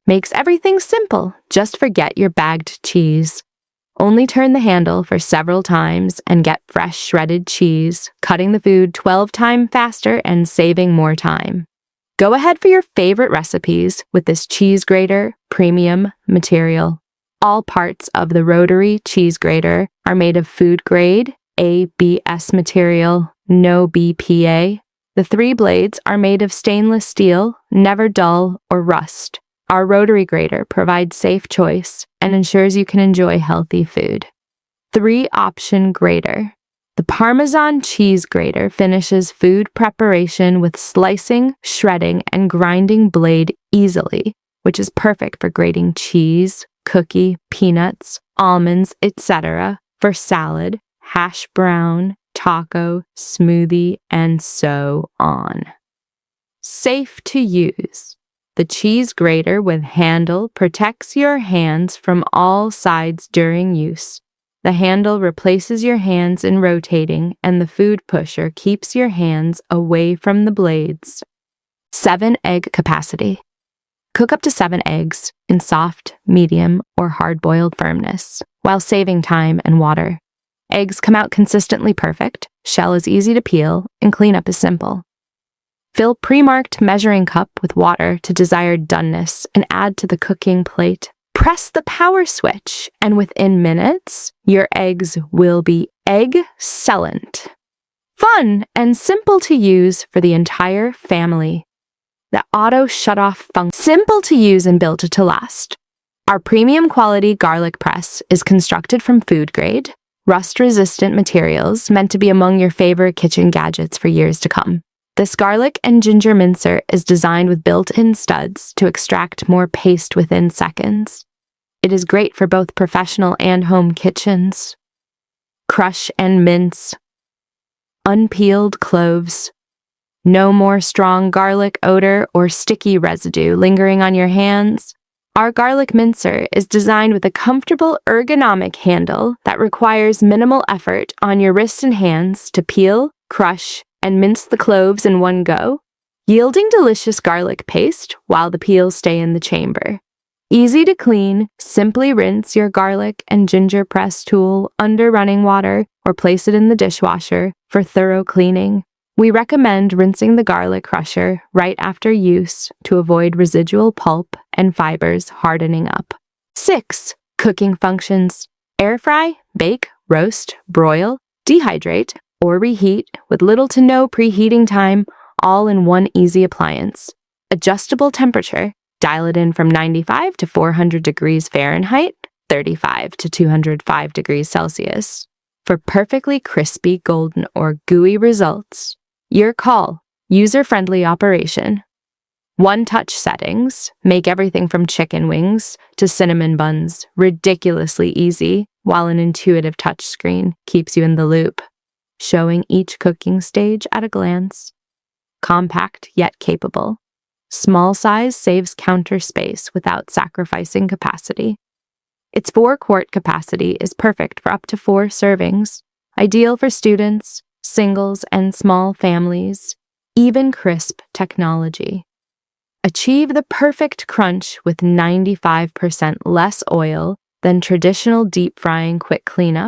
Makes everything simple. Just forget your bagged cheese. Only turn the handle for several times and get fresh shredded cheese, cutting the food 12 times faster and saving more time. Go ahead for your favorite recipes with this cheese grater premium material. All parts of the Rotary cheese grater are made of food grade ABS material, no BPA. The 3 blades are made of stainless steel, never dull or rust. Our Rotary grater provides safe choice and ensures you can enjoy healthy food. 3-option grater. The Parmesan cheese grater finishes food preparation with slicing, shredding, and grinding blade easily, which is perfect for grating cheese, cookie, peanuts, almonds, etc. for salad, hash brown, taco, smoothie, and so on. Safe to use. The cheese grater with handle protects your hands from all sides during use. The handle replaces your hands in rotating, and the food pusher keeps your hands away from the blades. 7-egg capacity. Cook up to 7 eggs in soft, medium, or hard-boiled firmness, while saving time and water. Eggs come out consistently perfect, shell is easy to peel, and cleanup is simple. Fill pre-marked measuring cup with water to desired doneness and add to the cooking plate. Press the power switch, and within minutes, your eggs will be egg-cellent. Fun and simple to use for the entire family. The auto shut-off function. Simple to use and built to last. Our premium quality garlic press is constructed from food grade, rust-resistant materials meant to be among your favorite kitchen gadgets for years to come. This garlic and ginger mincer is designed with built-in studs to extract more paste within seconds. It is great for both professional and home kitchens. Crush and mince. Unpeeled cloves. No more strong garlic odor or sticky residue lingering on your hands. Our garlic mincer is designed with a comfortable ergonomic handle that requires minimal effort on your wrists and hands to peel, crush, and mince the cloves in one go, yielding delicious garlic paste while the peels stay in the chamber. Easy to clean, simply rinse your garlic and ginger press tool under running water or place it in the dishwasher for thorough cleaning. We recommend rinsing the garlic crusher right after use to avoid residual pulp and fibers hardening up. 6. Cooking functions. Air fry, bake, roast, broil, dehydrate, or reheat with little to no preheating time, all in one easy appliance. Adjustable temperature. Dial it in from 95 to 400 degrees Fahrenheit, 35 to 205 degrees Celsius. For perfectly crispy, golden, or gooey results. Your call. User-friendly operation. One-touch settings. Make everything from chicken wings to cinnamon buns ridiculously easy, while an intuitive touchscreen keeps you in the loop, showing each cooking stage at a glance. Compact yet capable. Small size saves counter space without sacrificing capacity. Its 4-quart capacity is perfect for up to 4 servings, ideal for students, singles, and small families. Even crisp technology. Achieve the perfect crunch with 95% less oil than traditional deep frying quick cleanup